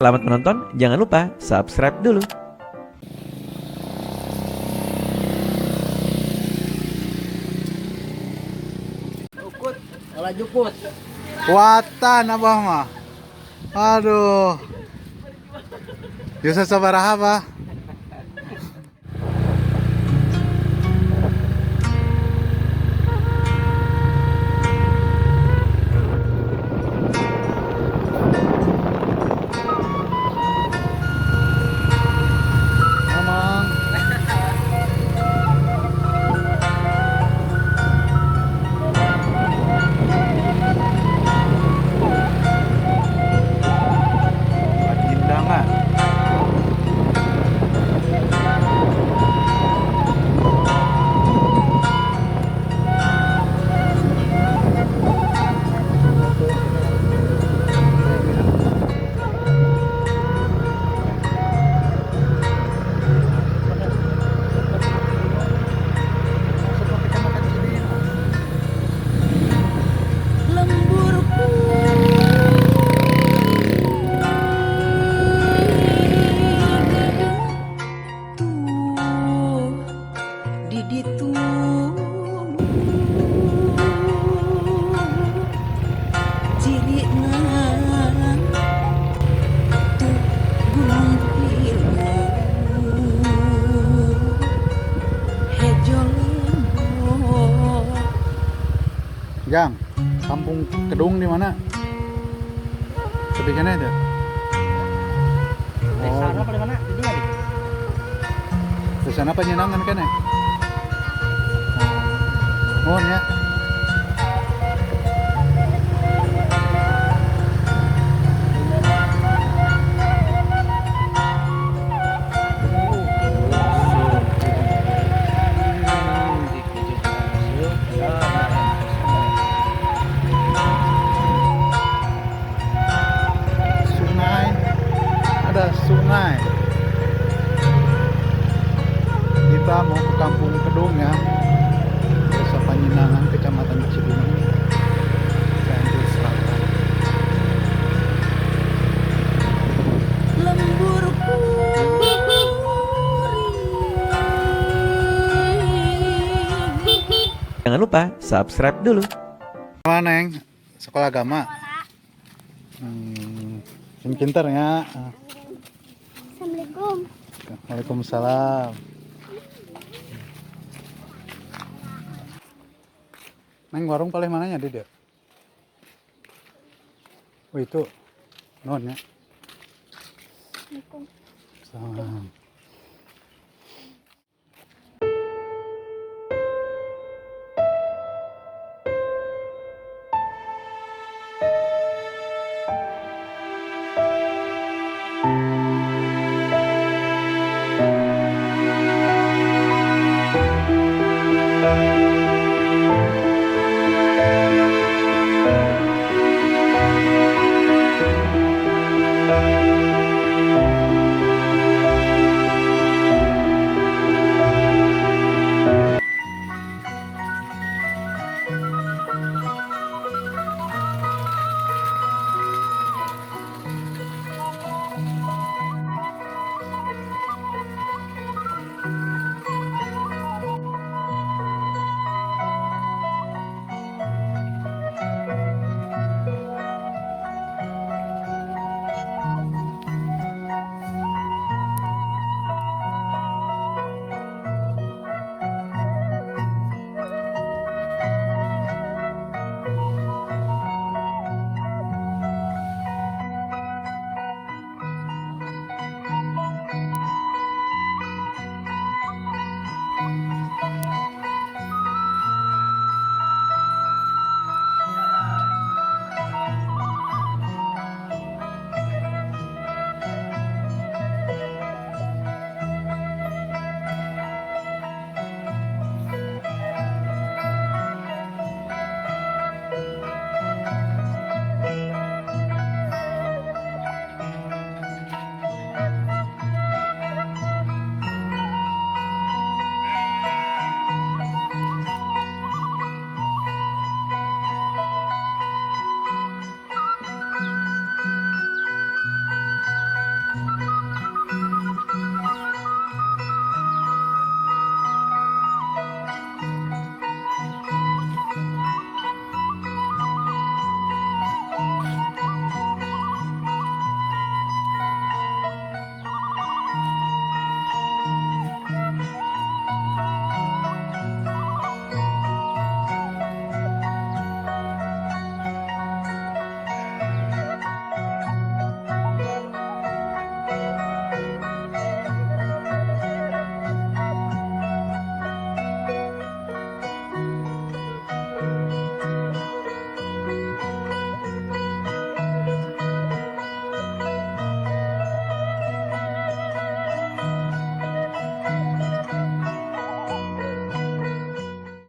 Selamat menonton, jangan lupa subscribe dulu. Ukut, olah juput. Kuatan abah mah. Aduh. Biasa sabaraha bah. Mamang. Pacindangan. Jang, kampung Kedung di mana? Ketikannya itu. Di sana apa di mana? Di dia. Di sana penyenangan kan ya? Oh ya. Sungai, ada sungai. Kita mau ke kampung Kedung ya, Desa Panjenengan, Kecamatan Cibinong, Cianjur Selatan. Jangan lupa subscribe dulu. Mana Neng? Sekolah agama. Sing pinter ya. Assalamualaikum. Waalaikumsalam. Neng warung paling mananya di dia? Oh itu non ya. Assalamualaikum. Salam.